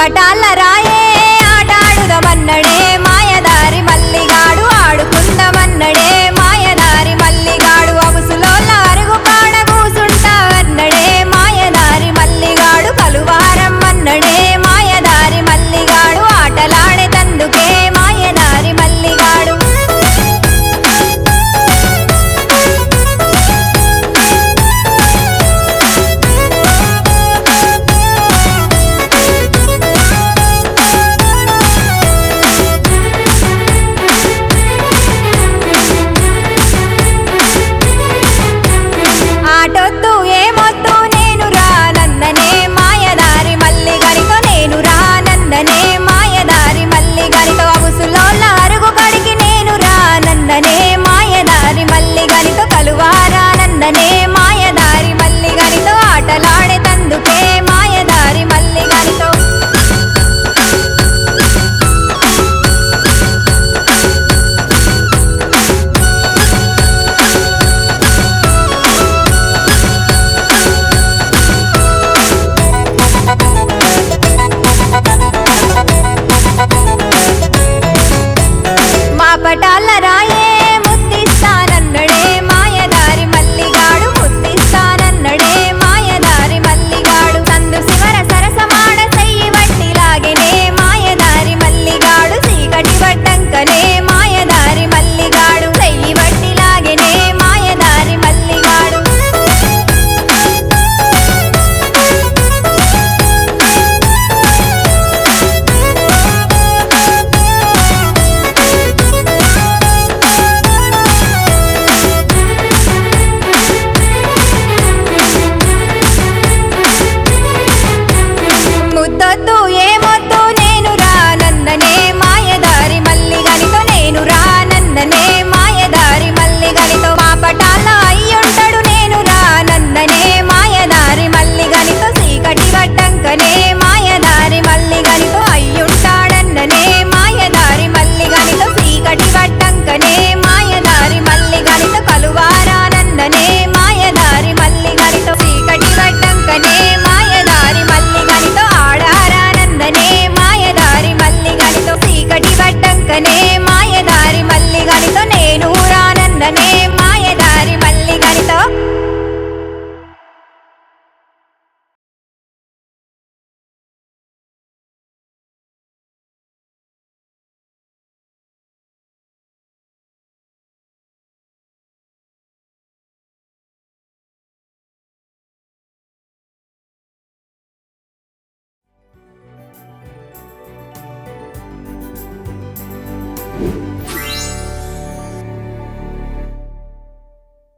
పటాల రాయే ఆటాడుదమన్నడే మాయదారి మల్లిగాడు ఆడుకుందమన్నడే మాయదారి మల్లిగాడు అగుసులోల అరుగు పాడ కూసుంటా అన్నడే మాయదారి మల్లిగాడు కలువారం అన్నడే మాయదారి మల్లిగాడు ఆటలాడే తందుకే మాయదారి మల్లిగాడు ఆటొద్దు ఏమొద్దు నేను రానన్ననే మాయదారి మల్లిగారితో నేను రానన్ననే మాయదారి మల్లిగారితో అగుసులోల అరుగు కడికి నేను రానన్ననే మాయదారి మల్లిగారితో కలువారానన్ననే మాయదారి మల్లిగారితో ఆటలాడే తందుకే మాయదారి మల్లిగారితో మా పటాల రాయే ముద్దిస్తానన్నడే మాయదారి మల్లిగాడు ముద్దిస్తానన్నడే మాయదారి మల్లిగాడు సందు శివర సరసమాడ సెయ్యి వట్టి లాగెనే మాయదారి మల్లిగాడు చీకటి పడ్డంకనే మాయదారి మల్లిగాడు సెయ్యి వట్టి లాగెనే మాయదారి మల్లిగాడు ముద్దొద్దు ఏమొద్దు నేను రానన్ననే మాయదారి మల్లిగానితో నేను రానన్ననే మాయదారి మల్లిగానితో మా పటాల అయ్యుంటడు నేను రానన్ననే మాయదారి మల్లిగానితో చీకటి పడ్డంకనే మాయదారి మల్లిగానితో అయ్యుంటాడన్ననే మాయదారి మల్లిగానితో చీకటి పడ్డంకనే మాయదారి మల్లిగానితో కలువారానన్ననే మాయదారి మల్లిగానితో చీకటి పడ్డంకనే మాయదారి మల్లిగానితో ఆడారానందనే మాయదారి మల్లిగానితో చీకటి పడ్డంకనే